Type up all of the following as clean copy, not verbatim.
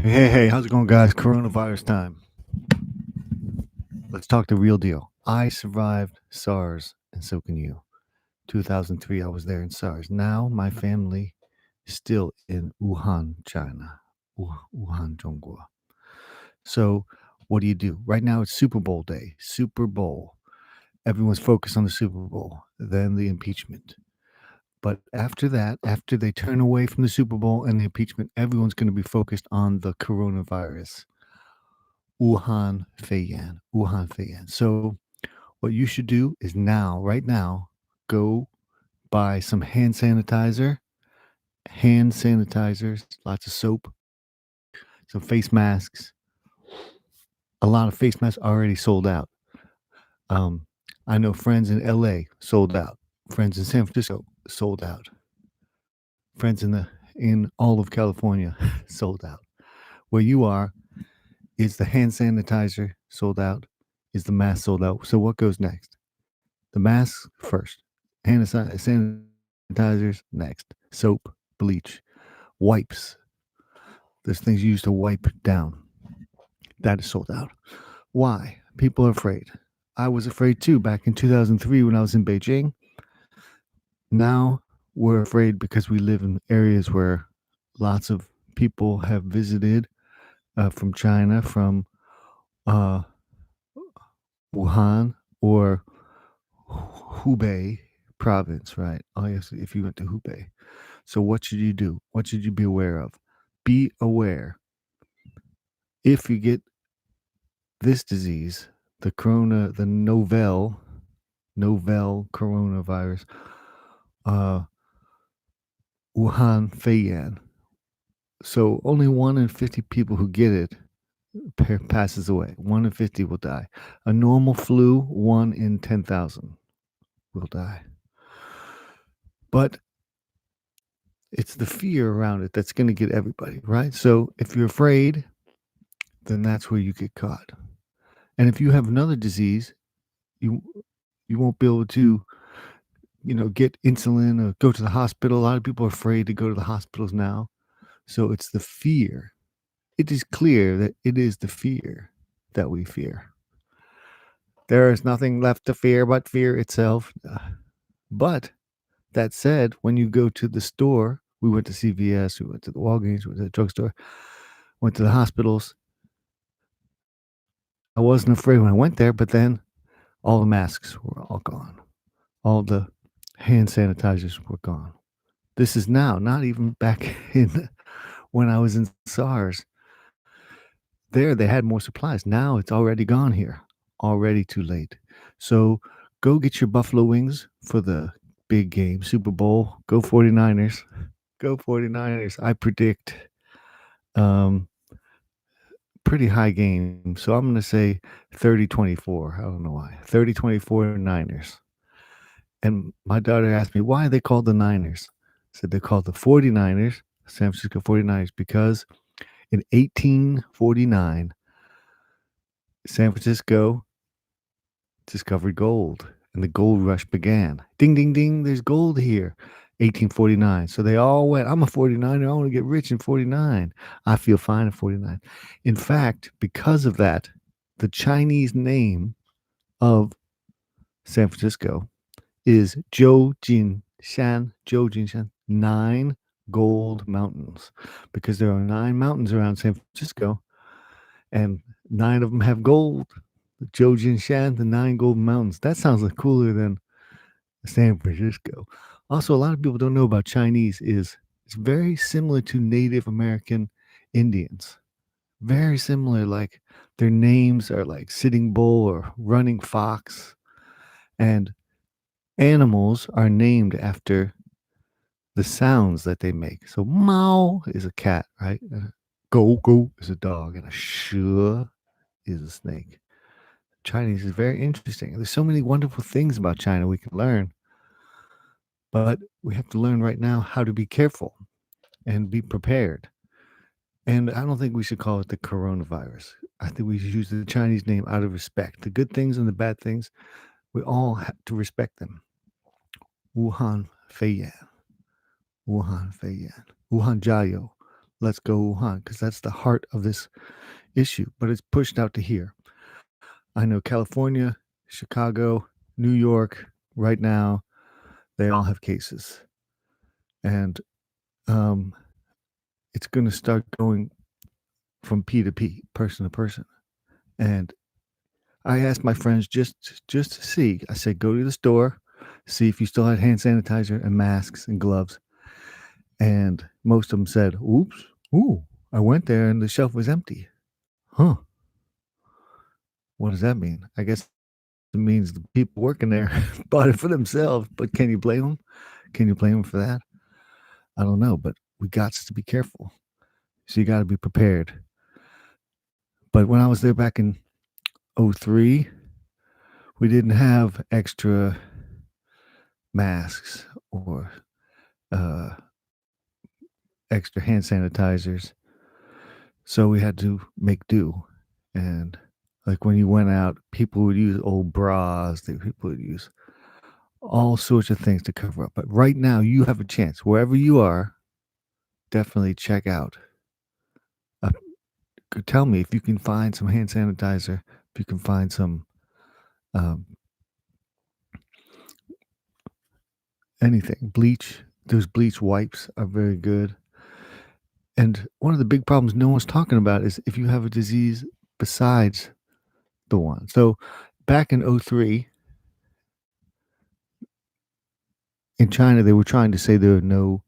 Hey, how's it going, guys? Coronavirus time. Let's talk the real deal. I survived SARS, and so can you. 2003, I was there in SARS. Now, my family is still in Wuhan, China. Wuhan, Zhongguo. So, what do you do? Right now, it's Super Bowl day. Super Bowl. Everyone's focused on the Super Bowl, then the impeachment. But after that, after they turn away from the Super Bowl and the impeachment, everyone's going to be focused on the coronavirus. Wuhan Fei Yan. So what you should do is now, right now, go buy some hand sanitizers, lots of soap, some face masks. A lot of face masks already sold out. Um, I know friends in LA sold out. Friends in San Francisco sold out. Friends in all of California sold out. Where you are, is the hand sanitizer sold out? Is the mask sold out? So what goes next? The masks first, hand sanitizers next, soap, bleach, wipes. There's things you use to wipe down. That is sold out. Why? People are afraid. I was afraid too back in 2003 when I was in Beijing. Now we're afraid because we live in areas where lots of people have visited from China, from uh, Wuhan or Hubei province, right? Oh, yes, if you went to Hubei. So what should you do? What should you be aware of? Be aware. If you get this disease, the novel coronavirus, uh, Wuhan Fei Yan. So only 1 in 50 people who get it passes away. 1 in 50 will die. A normal flu, 1 in 10,000 will die. But it's the fear around it that's going to get everybody, right? So if you're afraid, then that's where you get caught. And if you have another disease, you won't be able to, get insulin or go to the hospital. A lot of people are afraid to go to the hospitals now. So it's the fear. It is clear that it is the fear that we fear. There is nothing left to fear but fear itself. But that said, when you go to the store, we went to CVS, we went to the Walgreens, we went to the drugstore, went to the hospitals. I wasn't afraid when I went there, but then all the masks were all gone. All the hand sanitizers were gone. This is now, not even back in when I was in SARS. There, they had more supplies. Now it's already gone here. Already too late. So go get your buffalo wings for the big game, Super Bowl. Go 49ers. Go 49ers. I predict pretty high game. So I'm going to say 30-24. I don't know why. 30-24 Niners. And my daughter asked me, why are they called the Niners? I said they're called the 49ers, San Francisco 49ers, because in 1849, San Francisco discovered gold and the gold rush began. Ding, ding, ding, there's gold here. 1849. So they all went, I'm a 49er. I want to get rich in 49. I feel fine at 49. In fact, because of that, the Chinese name of San Francisco is Zhou Jinshan, 9 gold mountains, because there are 9 mountains around San Francisco and 9 of them have gold. Zhou Jinshan, the 9 gold mountains. That sounds like cooler than San Francisco. Also, a lot of people don't know about Chinese is it's very similar to Native American Indians. Very similar, like their names are like Sitting Bull or Running Fox. And animals are named after the sounds that they make. So Mao is a cat, right? Go go is a dog, and a sure is a snake. Chinese is very interesting. There's so many wonderful things about China we can learn, but we have to learn right now how to be careful and be prepared. And I don't think we should call it the coronavirus. I think we should use the Chinese name out of respect. The good things and the bad things, we all have to respect them. Wuhan Fei Yan. Wuhan Fei Yan. Wuhan Jiao. let's go Wuhan because that's the heart of this issue, but it's pushed out to here. I know California, Chicago, New York, right now, they all have cases. And um, it's going to start going from P to P, person to person. And I asked my friends just to see. I said, go to the store, see if you still had hand sanitizer and masks and gloves. And most of them said, oops, ooh, I went there and the shelf was empty. Huh. What does that mean? I guess it means the people working there bought it for themselves, but can you blame them? Can you blame them for that? I don't know, but we got to be careful. So you got to be prepared. But when I was there back in 03, we didn't have extra masks or uh, extra hand sanitizers. So we had to make do. And like when you went out, people would use old bras, people would use all sorts of things to cover up. But right now, you have a chance. Wherever you are, definitely check out. Tell me if you can find some hand sanitizer, if you can find some um, anything. Bleach. Those bleach wipes are very good. And one of the big problems no one's talking about is if you have a disease besides the one. So back in 03, in China, they were trying to say there were no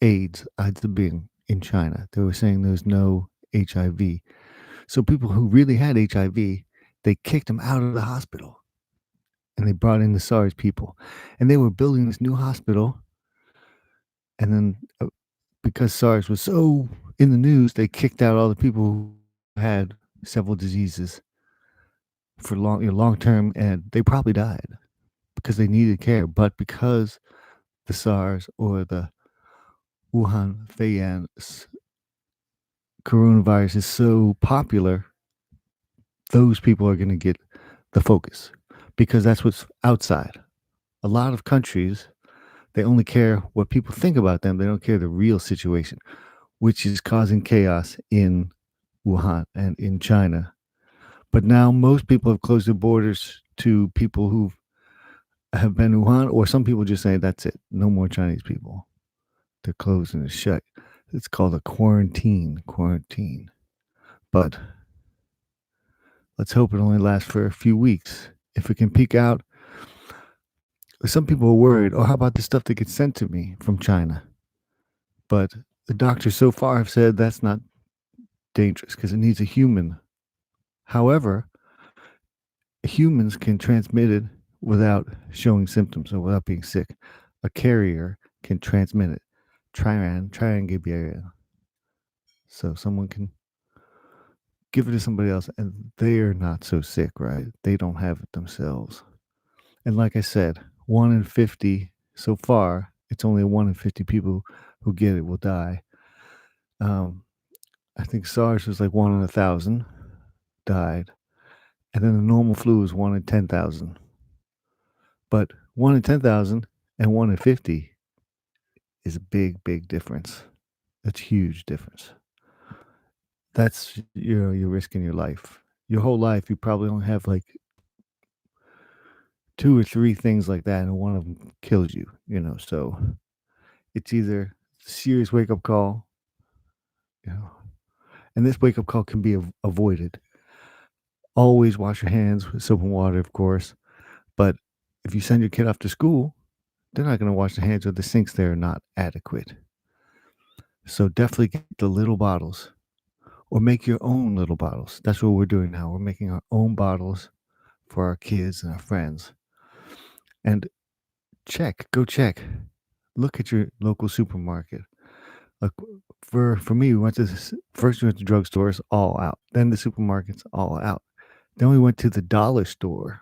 AIDS being in China. They were saying there's no HIV. So people who really had HIV, they kicked them out of the hospital and they brought in the SARS people. And they were building this new hospital. And then because SARS was so in the news, they kicked out all the people who had several diseases for long term, and they probably died because they needed care. But because the SARS or the Wuhan Fei Yan coronavirus is so popular, those people are going to get the focus because that's what's outside. A lot of countries, they only care what people think about them. They don't care the real situation, which is causing chaos in Wuhan and in China. But now most people have closed their borders to people who have been in Wuhan, or some people just say, that's it. No more Chinese people. They're closed and it's shut. It's called a quarantine. But let's hope it only lasts for a few weeks. If it can peak out, some people are worried, oh, how about the stuff that gets sent to me from China? But the doctors so far have said that's not dangerous because it needs a human. However, humans can transmit it without showing symptoms or without being sick. A carrier can transmit it. Try and give you. So someone can give it to somebody else and they're not so sick, right? They don't have it themselves. And like I said, 1 in 50 so far, it's only 1 in 50 people who get it will die. I think SARS was like 1 in 1,000 died. And then the normal flu is 1 in 10,000. But 1 in 10,000 and 1 in 50 is a big, big difference. That's a huge difference. That's, you're risking your life. Your whole life, you probably only have like 2 or 3 things like that, and one of them kills you, so it's either a serious wake-up call, and this wake-up call can be avoided. Always wash your hands with soap and water, of course, but if you send your kid off to school, they're not going to wash their hands or the sinks there are not adequate. So definitely get the little bottles or make your own little bottles. That's what we're doing now. We're making our own bottles for our kids and our friends. And go check. Look at your local supermarket. Like for me, we went to drugstores, all out. Then the supermarkets, all out. Then we went to the dollar store.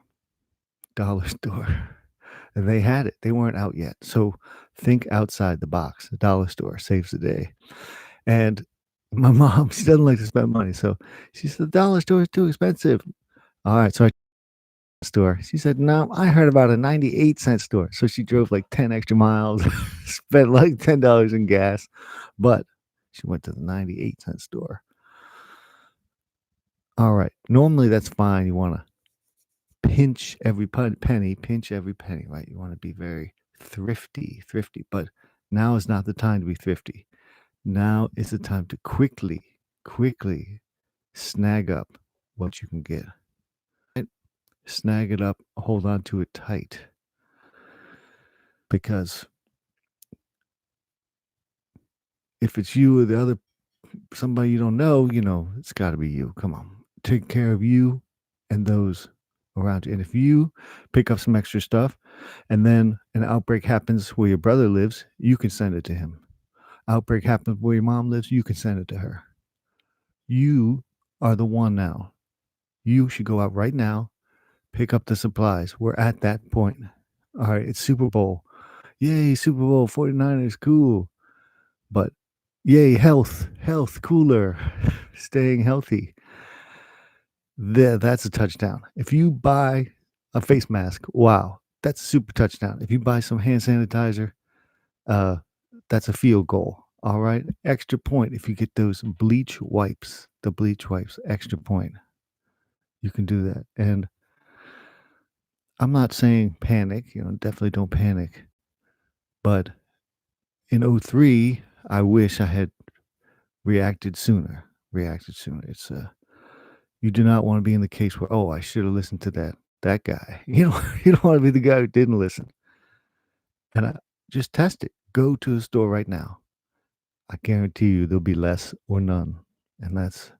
And they had it. They weren't out yet. So think outside the box. The dollar store saves the day. And my mom, she doesn't like to spend money. So she said, the dollar store is too expensive. All right. So I store. She said, no, I heard about a 98-cent store. So she drove like 10 extra miles, spent like $10 in gas. But She went to the 98-cent store. All right. Normally that's fine. You want to pinch every penny, right? You want to be very thrifty. But now is not the time to be thrifty. Now is the time to quickly snag up what you can get. Right? Snag it up, hold on to it tight. Because if it's you or the other somebody you don't know, it's got to be you. Come on. Take care of you and those around you. And if you pick up some extra stuff and then an outbreak happens where your brother lives, you can send it to him. Outbreak happens where your mom lives, you can send it to her. You are the one now. You should go out right now, pick up the supplies. We're at that point. All right, it's Super Bowl. Yay, Super Bowl, 49ers, cool. But yay, health, cooler, staying healthy. That's a touchdown. If you buy a face mask, wow, that's a super touchdown. If you buy some hand sanitizer, that's a field goal. All right, extra point if you get those bleach wipes. The bleach wipes, extra point. You can do that. And I'm not saying panic. Definitely don't panic. But in 03, I wish I had reacted sooner. It's you do not want to be in the case where, I should have listened to that guy. You don't want to be the guy who didn't listen. And just test it. Go to the store right now. I guarantee you there'll be less or none. And that's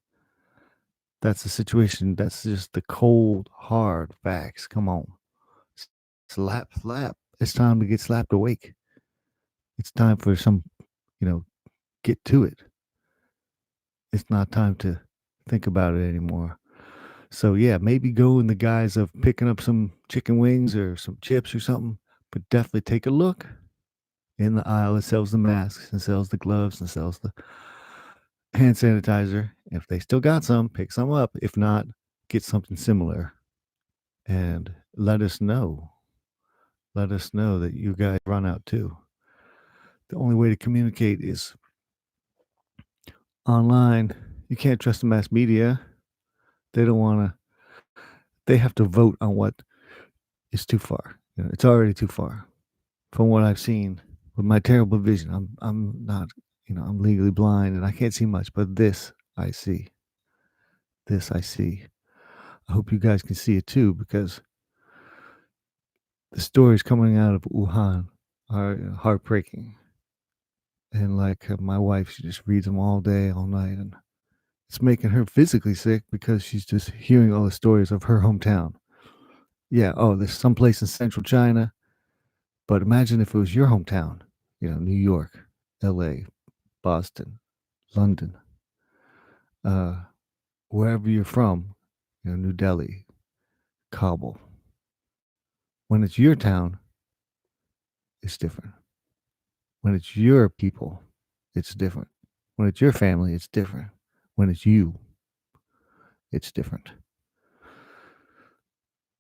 the situation. That's just the cold, hard facts. Come on. Slap. It's time to get slapped awake. It's time for some, get to it. It's not time to think about it anymore. So yeah, maybe go in the guise of picking up some chicken wings or some chips or something, but definitely take a look in the aisle that sells the masks and sells the gloves and sells the hand sanitizer. If they still got some, pick some up. If not, get something similar and let us know. Let us know that you guys run out too. The only way to communicate is online. You can't trust the mass media. They don't want to. They have to vote on what is too far. It's already too far. From what I've seen with my terrible vision, I'm not. I'm legally blind and I can't see much, but this I see. This I see. I hope you guys can see it too, because the stories coming out of Wuhan are heartbreaking. And like my wife, she just reads them all day, all night, and it's making her physically sick because she's just hearing all the stories of her hometown. Yeah, there's someplace in central China, but imagine if it was your hometown, New York, LA, Boston, London, wherever you're from, New Delhi, Kabul. When it's your town, it's different. When it's your people, it's different. When it's your family, it's different. When it's you, it's different.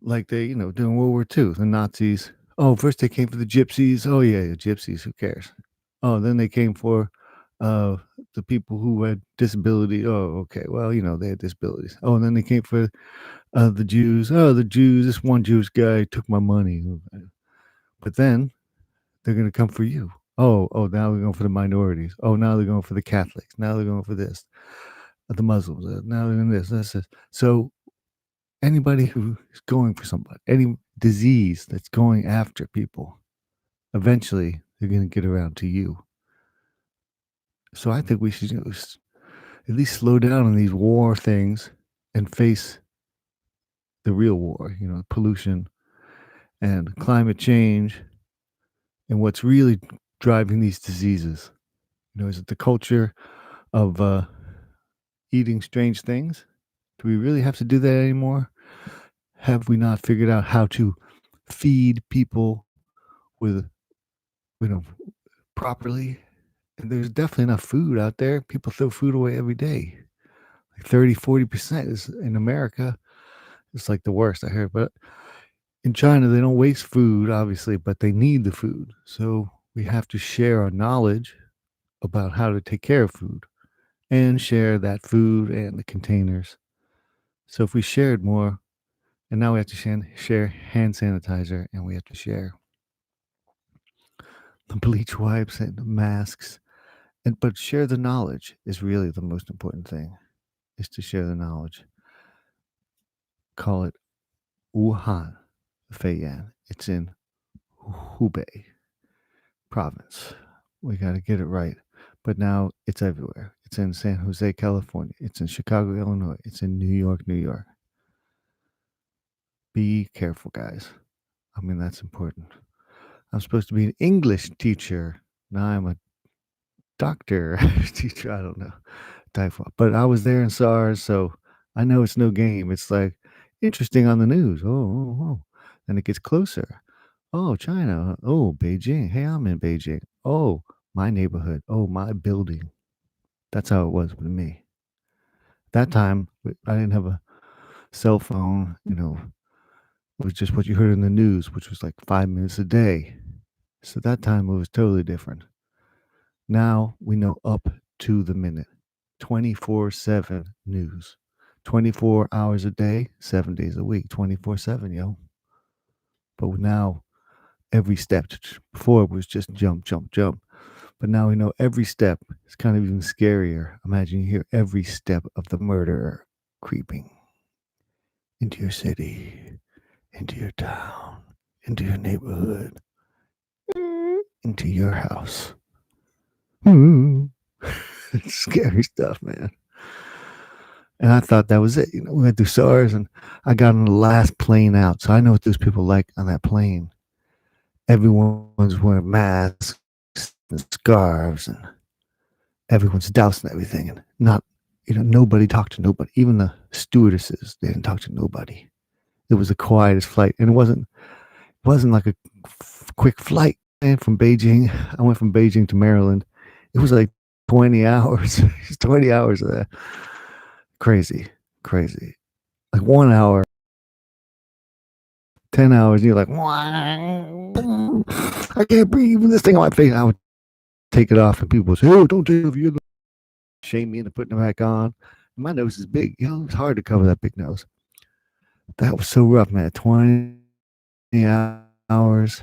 Like they, during World War II, the Nazis. Oh, first they came for the gypsies. Oh yeah, gypsies. Who cares? Oh, then they came for the people who had disability. Oh, okay. Well, they had disabilities. Oh, and then they came for the Jews. Oh, the Jews. This one Jewish guy took my money. But then they're going to come for you. Oh, now they're going for the minorities. Oh, now they're going for the Catholics. Now they're going for this. The Muslims. Now they're doing this. This. So anybody who is going for somebody, any disease that's going after people, eventually they're going to get around to you. So I think we should at least slow down on these war things and face the real war, pollution and climate change and what's really driving these diseases. Is it the culture of eating strange things? Do we really have to do that anymore? Have we not figured out how to feed people with, properly? And there's definitely enough food out there. People throw food away every day. Like 30-40% is in America. It's like the worst I heard. But in China, they don't waste food, obviously, but they need the food. So we have to share our knowledge about how to take care of food and share that food and the containers. So if we shared more, and now we have to share hand sanitizer, and we have to share the bleach wipes and the masks, and but share the knowledge is really the most important thing. Is to share the knowledge. Call it Wuhan Fei Yan. It's in Hubei province. We got to get it right. But now it's everywhere. It's in San Jose, California. It's in Chicago, Illinois. It's in New York, New York. Be careful, guys. I mean, that's important. I'm supposed to be an English teacher. Now I'm a doctor teacher. I don't know. Typhoid. But I was there in SARS, so I know it's no game. It's like interesting on the news. Oh. And it gets closer. Oh, China. Oh, Beijing. Hey, I'm in Beijing. Oh, my neighborhood. Oh, my building. That's how it was with me. That time, I didn't have a cell phone. It was just what you heard in the news, which was like 5 minutes a day. So that time it was totally different. Now we know up to the minute, 24/7 news, 24 hours a day, 7 days a week, 24/7, yo. But now every step, before it was just jump, jump, jump. But now we know every step. It's kind of even scarier. Imagine you hear every step of the murderer creeping into your city, into your town, into your neighborhood, into your house. It's scary stuff, man. And I thought that was it. We went through SARS, and I got on the last plane out. So I know what those people like on that plane. Everyone's wearing masks and scarves, and everyone's dousing everything. And nobody talked to nobody. Even the stewardesses, they didn't talk to nobody. It was the quietest flight. And it wasn't like a quick flight. And from Beijing, I went from Beijing to Maryland. It was like 20 hours. 20 hours of that. Crazy. Like 1 hour, 10 hours, and you're like, I can't breathe with this thing on my face. I would take it off, and people would say, oh, don't take it off. You're going to shame me into putting it back on. My nose is big. It's hard to cover that big nose. That was so rough, man. 20 hours.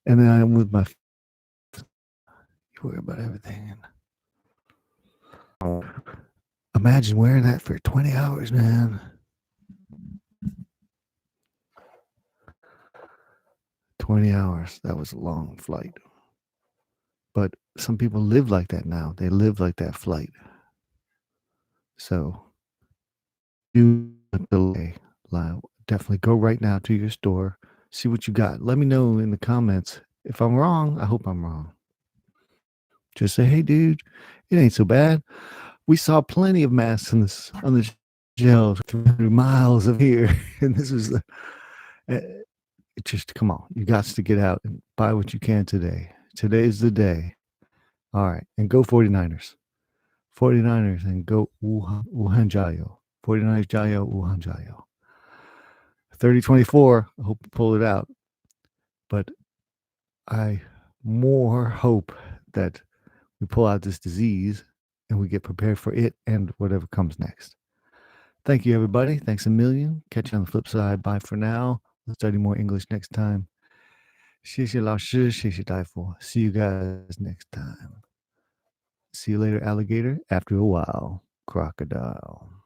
And then I'm with my, you worry about everything. Imagine wearing that for 20 hours, man. 20 hours. That was a long flight. But some people live like that now. They live like that flight. So do not delay. Definitely go right now to your store. See what you got. Let me know in the comments. If I'm wrong, I hope I'm wrong. Just say, hey, dude, it ain't so bad. We saw plenty of masks on the shelves 300 miles of here. And this was just come on. You got to get out and buy what you can today. Today's the day. All right. And go 49ers. 49ers and go Wuhan Jayo. 49ers Jayo, Wuhan Jayo. 30-24. I hope you pull it out. But I more hope that we pull out this disease and we get prepared for it and whatever comes next. Thank you, everybody. Thanks a million. Catch you on the flip side. Bye for now. Let's study more English next time. 谢谢老师，谢谢大夫. See you guys next time. See you later, alligator. After a while, crocodile.